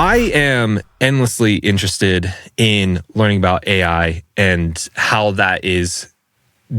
I am endlessly interested in learning about AI and how that is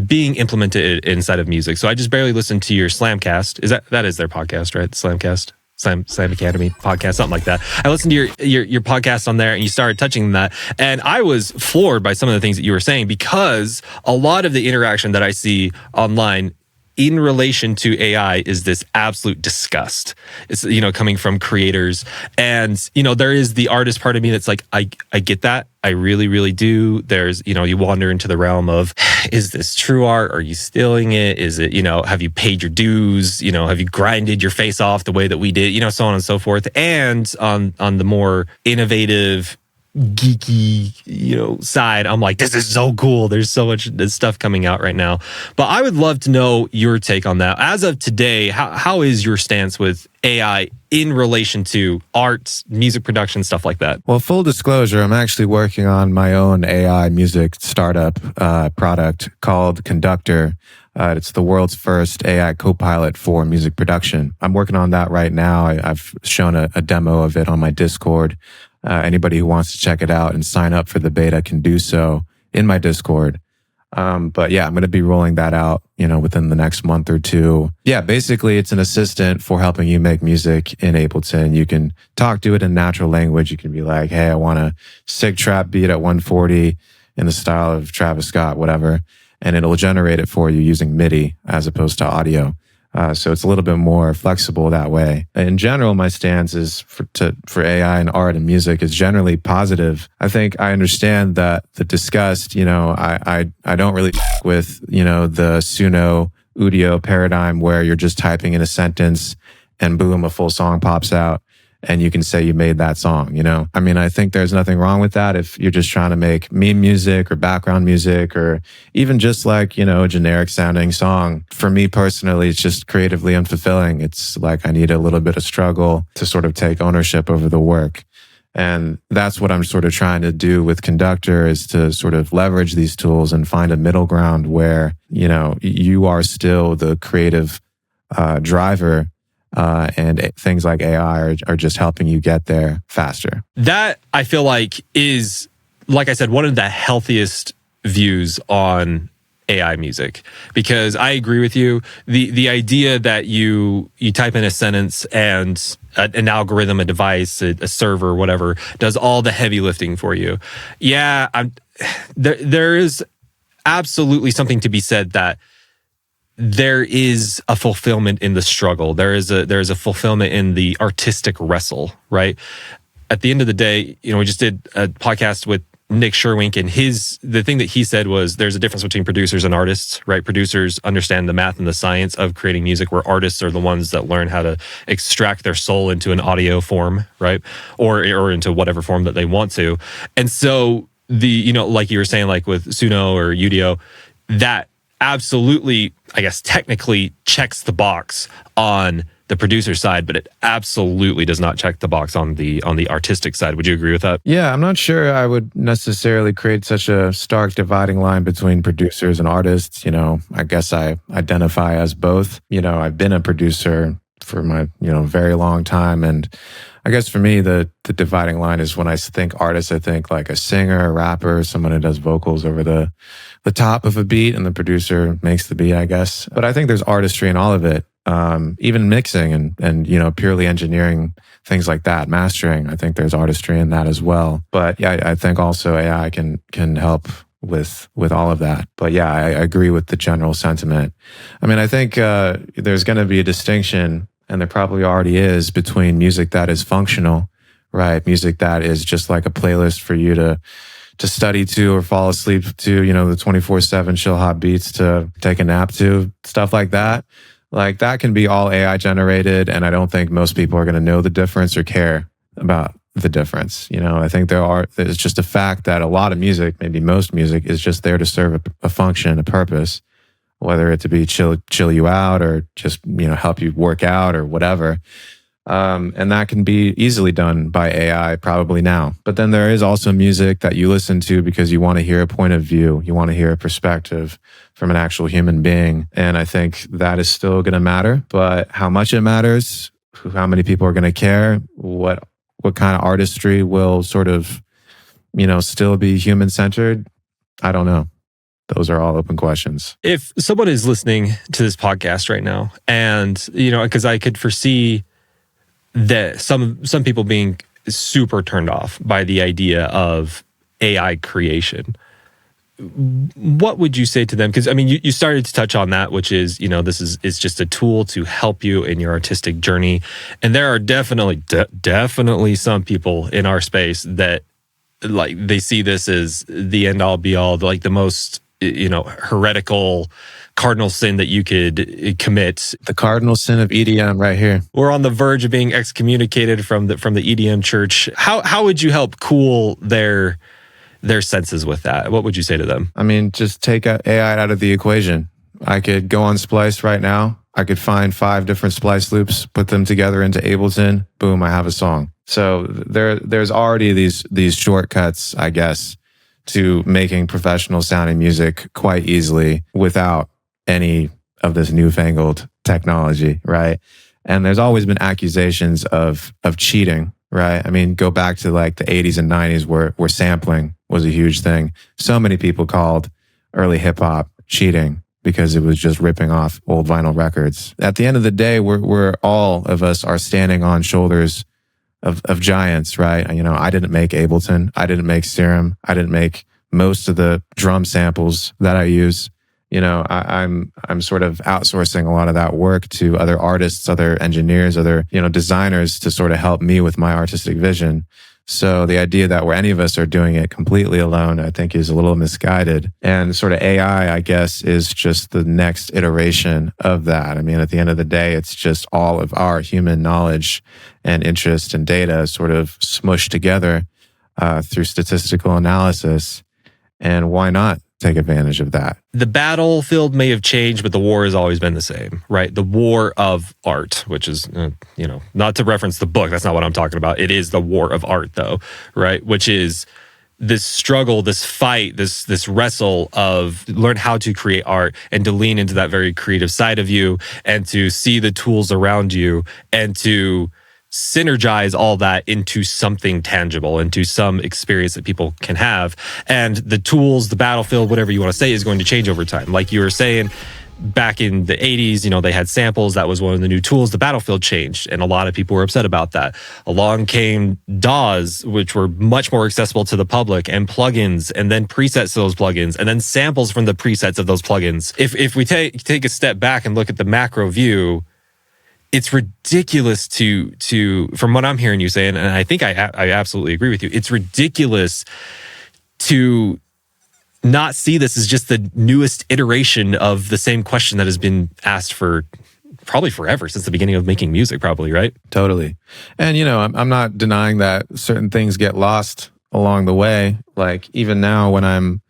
being implemented inside of music. So I just barely listened to your Slamcast. That is their podcast, right? Slamcast, Slam Academy podcast, something like that. I listened to your podcast on there, and you started touching that, and I was floored by some of the things that you were saying, because a lot of the interaction that I see online in relation to AI is this absolute disgust. It's, coming from creators. And, there is the artist part of me that's like, I get that. I really, really do. There's, you wander into the realm of, is this true art? Are you stealing it? Is it, have you paid your dues? Have you grinded your face off the way that we did? So on and so forth. And on the more innovative, geeky, side, I'm like, this is so cool. There's so much stuff coming out right now. But I would love to know your take on that. As of today, how is your stance with AI in relation to art, music production, stuff like that? Well, full disclosure, I'm actually working on my own AI music startup product called Conductor. It's the world's first AI co-pilot for music production. I'm working on that right now. I've shown a demo of it on my Discord. Anybody who wants to check it out and sign up for the beta can do so in my Discord. But yeah, I'm going to be rolling that out, within the next month or two. Yeah, basically it's an assistant for helping you make music in Ableton. You can talk to it in natural language. You can be like, hey, I want a sick trap beat at 140 in the style of Travis Scott, whatever. And it'll generate it for you using MIDI as opposed to audio. So it's a little bit more flexible that way. In general, my stance is for AI and art and music is generally positive. I think I understand that the disgust, I don't really with, the Suno Udio paradigm where you're just typing in a sentence and boom, a full song pops out and you can say you made that song, I mean, I think there's nothing wrong with that if you're just trying to make meme music or background music or even just like, a generic sounding song. For me personally, it's just creatively unfulfilling. It's like I need a little bit of struggle to sort of take ownership over the work. And that's what I'm sort of trying to do with Conductor, is to sort of leverage these tools and find a middle ground where, you are still the creative driver. And things like AI are just helping you get there faster. That, I feel like, is, like I said, one of the healthiest views on AI music, because I agree with you. The idea that you type in a sentence and an algorithm, a device, a server, whatever, does all the heavy lifting for you. Yeah, there is absolutely something to be said that there is a fulfillment in the struggle. There is a fulfillment in the artistic wrestle, right? At the end of the day, we just did a podcast with Nick Sherwink, and the thing that he said was there's a difference between producers and artists, right? Producers understand the math and the science of creating music, where artists are the ones that learn how to extract their soul into an audio form, right? Or into whatever form that they want to. And so like you were saying, like with Suno or Udio, that absolutely, I guess, technically checks the box on the producer side, but it absolutely does not check the box on the artistic side. Would you agree with that? Yeah, I'm not sure I would necessarily create such a stark dividing line between producers and artists. I guess I identify as both. I've been a producer for my, very long time. And I guess for me, the dividing line is when I think artist, I think like a singer, a rapper, someone who does vocals over the top of a beat, and the producer makes the beat, I guess. But I think there's artistry in all of it. Even mixing and purely engineering, things like that, mastering. I think there's artistry in that as well. But yeah, I think also AI can help with all of that. But yeah, I agree with the general sentiment. I mean, I think there's going to be a distinction, and there probably already is, between music that is functional, right? Music that is just like a playlist for you to study to or fall asleep to, the 24/7 chill hop beats to take a nap to, stuff like that. Like that can be all AI generated, and I don't think most people are going to know the difference or care about the difference. I think it's just a fact that a lot of music, maybe most music, is just there to serve a function, a purpose, whether it to be chill you out or just, help you work out or whatever. And that can be easily done by AI probably now. But then there is also music that you listen to because you want to hear a point of view. You want to hear a perspective from an actual human being. And I think that is still going to matter. But how much it matters, how many people are going to care, what what kind of artistry will sort of, still be human-centered? I don't know. Those are all open questions. If someone is listening to this podcast right now, and because I could foresee that some people being super turned off by the idea of AI creation, what would you say to them? Because I mean, you started to touch on that, which is this is just a tool to help you in your artistic journey, and there are definitely some people in our space that like they see this as the end all be all, like the most heretical cardinal sin that you could commit. The cardinal sin of EDM right here. We're on the verge of being excommunicated from the EDM church. How would you help cool their senses with that? What would you say to them? I mean, just take AI out of the equation. I could go on Splice right now. I could find 5 different Splice loops, put them together into Ableton. Boom, I have a song. So there's already these shortcuts, I guess, to making professional sounding music quite easily without any of this newfangled technology, right? And there's always been accusations of cheating, right? I mean, go back to like the 80s and 90s where sampling was a huge thing. So many people called early hip hop cheating because it was just ripping off old vinyl records. At the end of the day, we're all of us are standing on shoulders of giants, right? I didn't make Ableton. I didn't make Serum. I didn't make most of the drum samples that I use. I'm sort of outsourcing a lot of that work to other artists, other engineers, other, designers to sort of help me with my artistic vision. So the idea that any of us are doing it completely alone, I think is a little misguided. And sort of AI, I guess, is just the next iteration of that. I mean, at the end of the day, it's just all of our human knowledge and interest and data sort of smushed together through statistical analysis. And why not take advantage of that? The battlefield may have changed, but the war has always been the same, right? The war of art, which is, not to reference the book. That's not what I'm talking about. It is the war of art, though, right? Which is this struggle, this fight, this wrestle of learn how to create art and to lean into that very creative side of you and to see the tools around you and to synergize all that into something tangible, into some experience that people can have. And the tools, the battlefield, whatever you want to say, is going to change over time. Like you were saying, back in the 80s, they had samples. That was one of the new tools. The battlefield changed, and a lot of people were upset about that. Along came DAWs, which were much more accessible to the public, and plugins, and then presets to those plugins, and then samples from the presets of those plugins. If we take a step back and look at the macro view, it's ridiculous to from what I'm hearing you saying, and I think I absolutely agree with you. It's ridiculous to not see this as just the newest iteration of the same question that has been asked for probably forever, since the beginning of making music, probably, right? Totally. And, I'm not denying that certain things get lost along the way. Like even now when I'm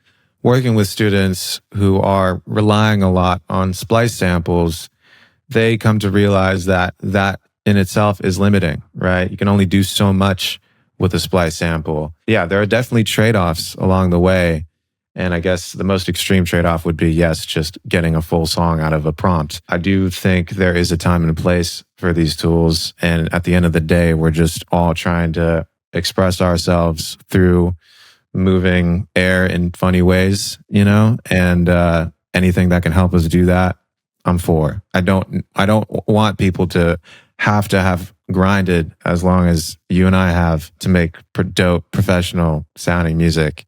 working with students who are relying a lot on Splice samples, they come to realize that in itself is limiting, right? You can only do so much with a Splice sample. Yeah, there are definitely trade-offs along the way. And I guess the most extreme trade-off would be, yes, just getting a full song out of a prompt. I do think there is a time and a place for these tools. And at the end of the day, we're just all trying to express ourselves through moving air in funny ways, and anything that can help us do that, I'm for. I don't want people to have grinded as long as you and I have to make dope, professional sounding music.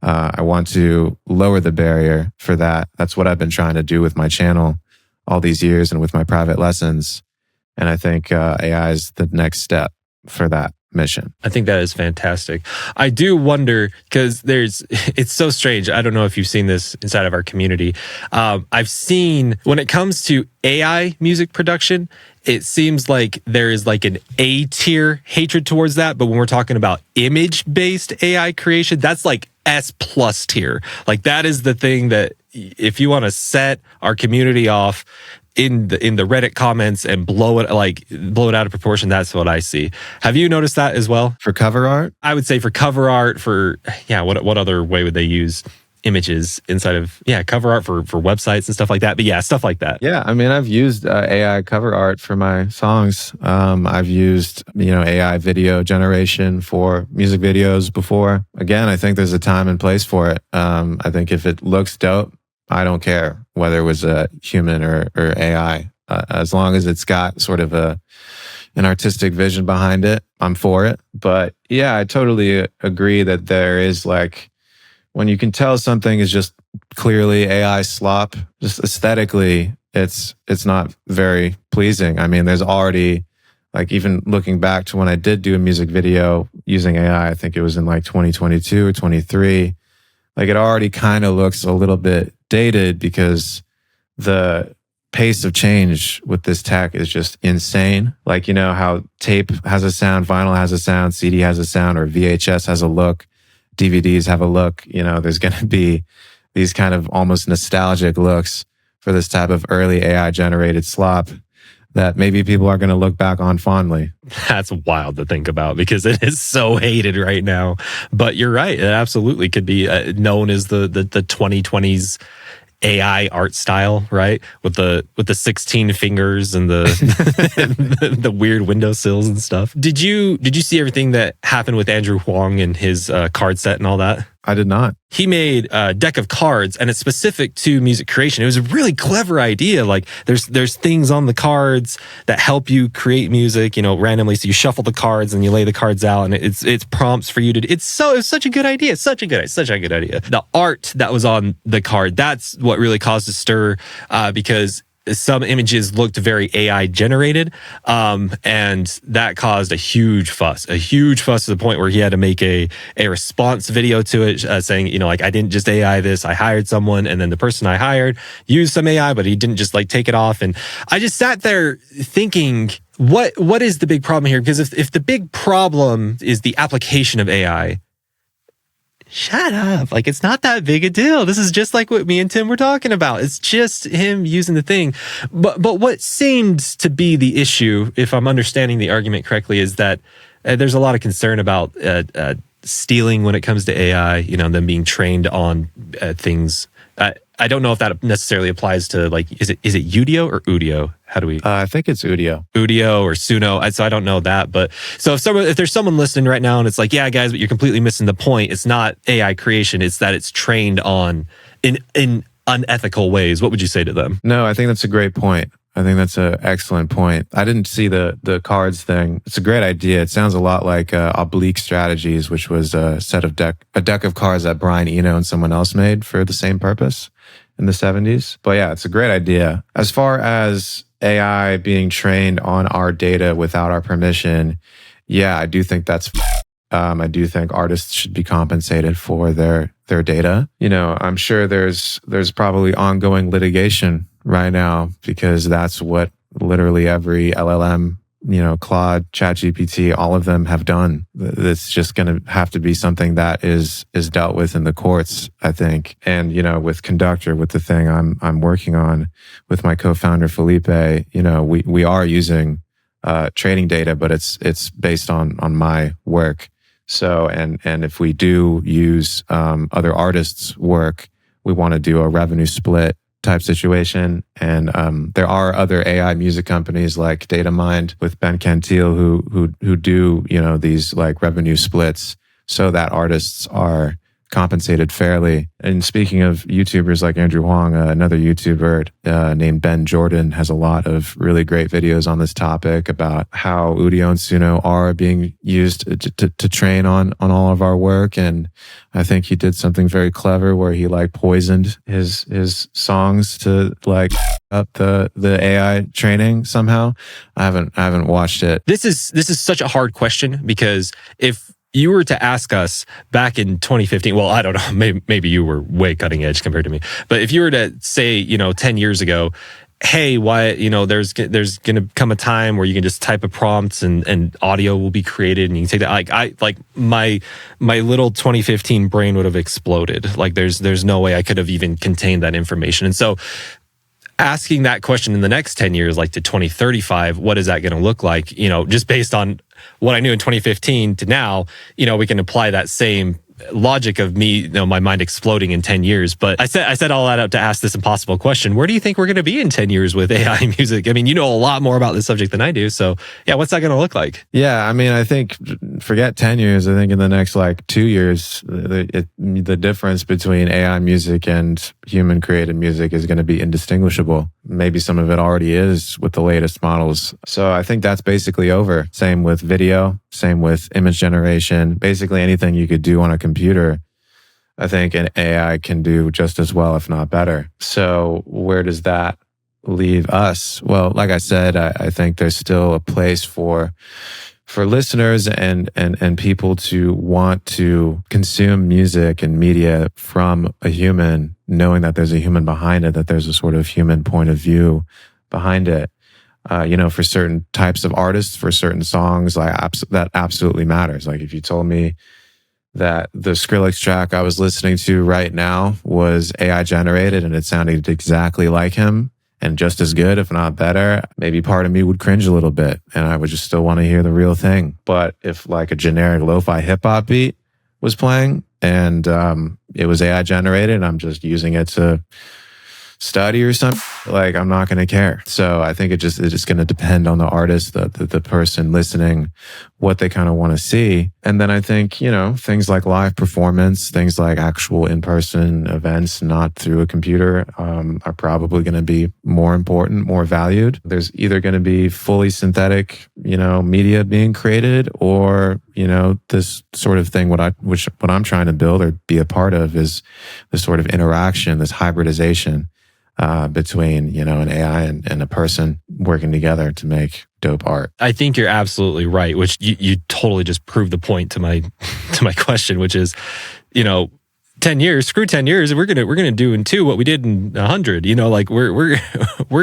I want to lower the barrier for that. That's what I've been trying to do with my channel all these years and with my private lessons. And I think AI is the next step for that mission. I think that is fantastic. I do wonder, because it's so strange. I don't know if you've seen this inside of our community. I've seen when it comes to AI music production, it seems like there is like an A-tier hatred towards that. But when we're talking about image-based AI creation, that's like S+ tier. Like that is the thing that if you want to set our community off in the Reddit comments and blow it out of proportion, that's what I see. Have you noticed that as well? For cover art? I would say for cover art, what other way would they use? images inside of cover art for websites and stuff like that. But yeah, stuff like that. Yeah, I mean, I've used AI cover art for my songs. I've used AI video generation for music videos before. Again, I think there's a time and place for it. I think if it looks dope, I don't care whether it was a human or AI. As long as it's got sort of an artistic vision behind it, I'm for it. But yeah, I totally agree that there is like, when you can tell something is just clearly AI slop, just aesthetically, it's not very pleasing. I mean, there's already, like, even looking back to when I did do a music video using AI, I think it was in like 2022 or 23, like it already kind of looks a little bit dated because the pace of change with this tech is just insane. Like, how tape has a sound, vinyl has a sound, CD has a sound, or VHS has a look, DVDs have a look. There's going to be these kind of almost nostalgic looks for this type of early AI generated slop that maybe people are going to look back on fondly. That's wild to think about because it is so hated right now. But you're right. It absolutely could be known as the 2020s AI art style, right? With the 16 fingers and the the weird windowsills and stuff. Did you see everything that happened with Andrew Huang and his card set and all that? I did not. He made a deck of cards, and it's specific to music creation. It was a really clever idea. Like there's things on the cards that help you create music, randomly. So you shuffle the cards and you lay the cards out, and it's prompts for you to. It's such a good idea. It's such a good idea. The art that was on the card, that's what really caused a stir, because some images looked very AI generated, and that caused a huge fuss to the point where he had to make a response video to it, saying, like, I didn't just AI this, I hired someone, and then the person I hired used some AI, but he didn't just like take it off. And I just sat there thinking, what is the big problem here? Because if the big problem is the application of AI, shut up. Like, it's not that big a deal. This is just like what me and Tim were talking about. It's just him using the thing. But what seemed to be the issue, if I'm understanding the argument correctly, is that there's a lot of concern about stealing when it comes to AI, them being trained on things. I don't know if that necessarily applies to, like, is it Udio or Udio? How do we? I think it's Udio. Udio or Suno. So I don't know that. But so if there's someone listening right now and it's like, yeah, guys, but you're completely missing the point. It's not AI creation. It's that it's trained on in unethical ways. What would you say to them? No, I think that's a great point. I think that's an excellent point. I didn't see the cards thing. It's a great idea. It sounds a lot like Oblique Strategies, which was a deck of cards that Brian Eno and someone else made for the same purpose in the 70s. But yeah, it's a great idea. As far as AI being trained on our data without our permission, yeah, I do think that's. I do think artists should be compensated for their data. I'm sure there's probably ongoing litigation right now because that's what literally every LLM, Claude, ChatGPT, all of them have done. It's just going to have to be something that is dealt with in the courts, I think. And, with Conductor, with the thing I'm working on with my co-founder, Felipe, we are using training data, but it's based on my work. So, and if we do use other artists' work, we want to do a revenue split type situation. And there are other AI music companies like DataMind with Ben Cantil who do these like revenue splits so that artists are compensated fairly. And speaking of YouTubers like Andrew Huang, another YouTuber named Ben Jordan has a lot of really great videos on this topic about how Udio and Suno are being used to train on all of our work. And I think he did something very clever where he like poisoned his songs to like up the AI training somehow. I haven't watched it. This is such a hard question because if you were to ask us back in 2015, well, I don't know, maybe you were way cutting edge compared to me, but if you were to say, 10 years ago, hey, why, there's going to come a time where you can just type a prompt and audio will be created and you can take that. My little 2015 brain would have exploded. Like there's no way I could have even contained that information. And so asking that question in the next 10 years, like to 2035, what is that going to look like? Just based on what I knew in 2015 to now, we can apply that same logic of me, my mind exploding in 10 years. But I said all that up to ask this impossible question. Where do you think we're going to be in 10 years with AI music? I mean, you know a lot more about this subject than I do. So yeah, what's that going to look like? Yeah, I mean, I think, forget 10 years, I think in the next like 2 years, the difference between AI music and human created music is going to be indistinguishable. Maybe some of it already is with the latest models. So I think that's basically over. Same with video, same with image generation. Basically anything you could do on a computer, I think an AI can do just as well, if not better. So where does that leave us? Well, like I said, I think there's still a place for listeners and people to want to consume music and media from a human, knowing that there's a human behind it, that there's a sort of human point of view behind it. For certain types of artists, for certain songs, like that absolutely matters. Like if you told me that the Skrillex track I was listening to right now was AI generated and it sounded exactly like him and just as good, if not better, maybe part of me would cringe a little bit and I would just still want to hear the real thing. But if like a generic lo-fi hip hop beat was playing and it was AI generated and I'm just using it to study or something, like I'm not going to care. So I think it's just going to depend on the artist, the person listening, what they kind of want to see. And then I think, things like live performance, things like actual in-person events, not through a computer, are probably going to be more important, more valued. There's either going to be fully synthetic, media being created or, this sort of thing, what I'm trying to build or be a part of is this sort of interaction, this hybridization between, an AI and a person working together to make dope art. I think you're absolutely right, which you totally just proved the point to my question, which is, 10 years, screw 10 years, we're gonna do in 2 what we did in 100. Like we're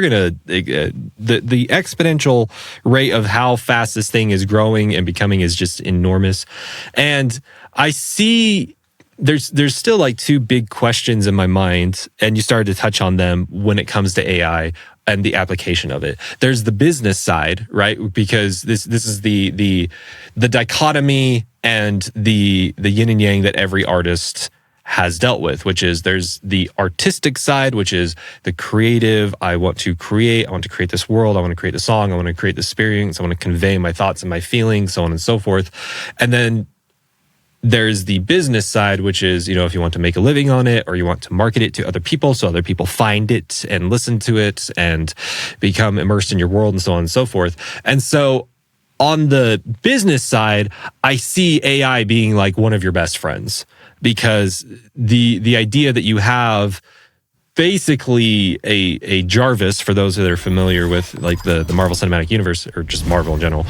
gonna the exponential rate of how fast this thing is growing and becoming is just enormous. And I see there's still like 2 big questions in my mind, and you started to touch on them when it comes to AI and the application of it. There's the business side, right? Because this is the dichotomy and the yin and yang that every artist has dealt with, which is there's the artistic side, which is the creative. I want to create this world. I want to create the song. I want to create the experience. I want to convey my thoughts and my feelings, so on and so forth. And then there's the business side, which is, if you want to make a living on it or you want to market it to other people so other people find it and listen to it and become immersed in your world and so on and so forth. And so on the business side, I see AI being like one of your best friends, because the idea that you have basically a Jarvis, for those that are familiar with like the Marvel Cinematic Universe or just Marvel in general,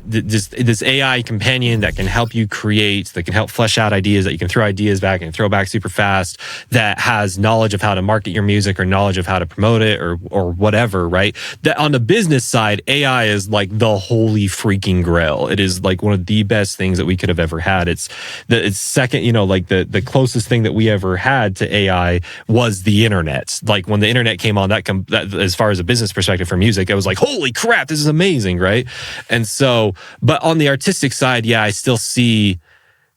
this AI companion that can help you create, that can help flesh out ideas, that you can throw ideas back and throw back super fast, that has knowledge of how to market your music or knowledge of how to promote it or whatever, right? That on the business side, AI is like the holy freaking grail. It is like one of the best things that we could have ever had. It's second, like the closest thing that we ever had to AI was the internet. Like when the internet came on, that as far as a business perspective for music, I was like, holy crap, this is amazing, right? And so, but on the artistic side, yeah, I still see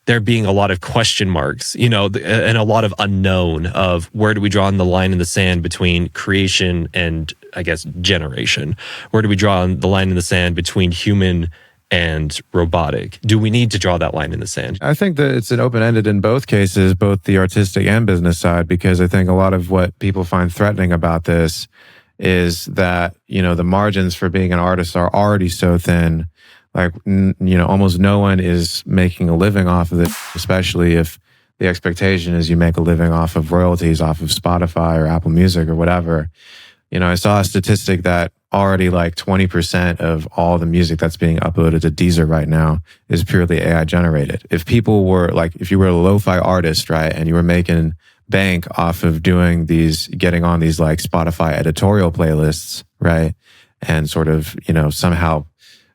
there being a lot of question marks, and a lot of unknown of where do we draw the line in the sand between creation and, I guess, generation? Where do we draw the line in the sand between human and robotic? Do we need to draw that line in the sand? I think that it's an open-ended in both cases, both the artistic and business side, because I think a lot of what people find threatening about this is that, the margins for being an artist are already so thin. Like, almost no one is making a living off of it, especially if the expectation is you make a living off of royalties, off of Spotify or Apple Music or whatever. I saw a statistic that already like 20% of all the music that's being uploaded to Deezer right now is purely AI generated. If people were like, if you were a lo-fi artist, right, and you were making bank off of getting on these like Spotify editorial playlists, right, and sort of, somehow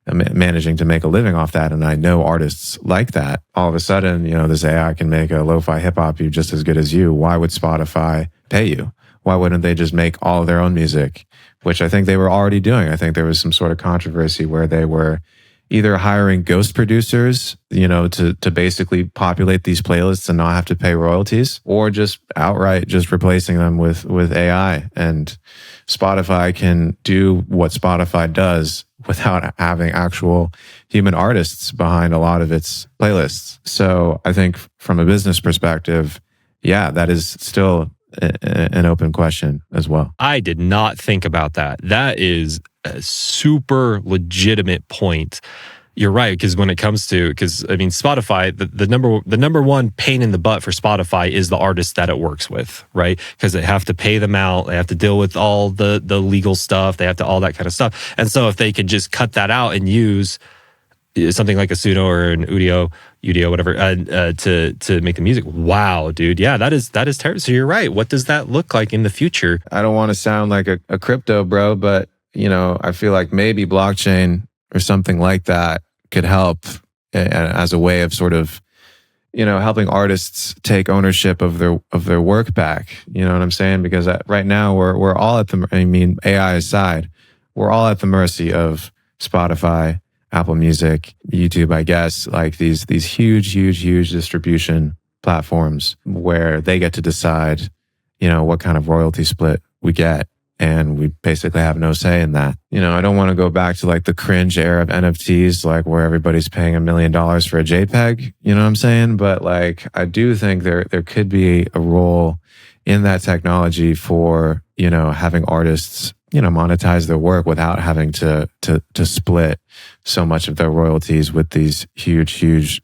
managing to make a living off that, and I know artists like that, all of a sudden, this AI can make a lo-fi hip-hop you just as good as you. Why would Spotify pay you? Why wouldn't they just make all of their own music? Which I think they were already doing. I think there was some sort of controversy where they were, either hiring ghost producers, to basically populate these playlists and not have to pay royalties, or just outright just replacing them with AI. And Spotify can do what Spotify does without having actual human artists behind a lot of its playlists. So I think from a business perspective, yeah, that is still an open question as well. I did not think about that. That is a super legitimate point. You're right, because when it comes to, Spotify, the number one pain in the butt for Spotify is the artist that it works with, right? Because they have to pay them out, they have to deal with all the legal stuff, they have to all that kind of stuff. And so if they could just cut that out and use something like a Suno or an Udio, whatever, to make the music. Wow, dude. Yeah, that is terrible. So you're right. What does that look like in the future? I don't want to sound like a crypto bro, but I feel like maybe blockchain or something like that could help as a way of sort of, helping artists take ownership of their work back. You know what I'm saying? Because right now we're all at AI aside, we're all at the mercy of Spotify, Apple Music, YouTube, I guess, like these huge distribution platforms where they get to decide, what kind of royalty split we get. And we basically have no say in that. I don't want to go back to like the cringe era of NFTs, like where everybody's paying $1 million for a JPEG, you know what I'm saying? But like, I do think there could be a role in that technology for, having artists, monetize their work without having to split so much of their royalties with these huge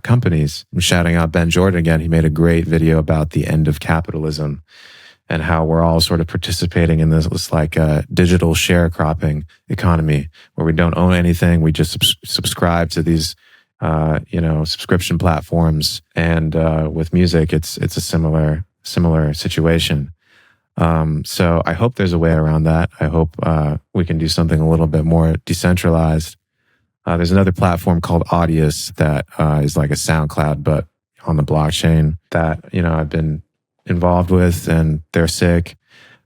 companies. I'm shouting out Ben Jordan again. He made a great video about the end of capitalism and how we're all sort of participating in this like digital sharecropping economy where we don't own anything. We just subscribe to these, subscription platforms. And with music, it's a similar situation. So I hope there's a way around that. I hope we can do something a little bit more decentralized. There's another platform called Audius that is like a SoundCloud, but on the blockchain that, I've been involved with, and they're sick.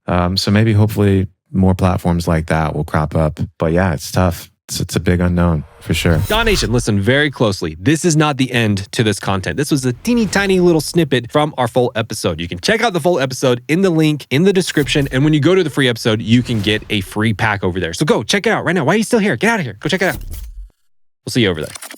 So maybe hopefully more platforms like that will crop up. But yeah, it's tough. It's a big unknown for sure. DAW Nation, listen very closely. This is not the end to this content. This was a teeny tiny little snippet from our full episode. You can check out the full episode in the link in the description. And when you go to the free episode, you can get a free pack over there. So go check it out right now. Why are you still here? Get out of here. Go check it out. We'll see you over there.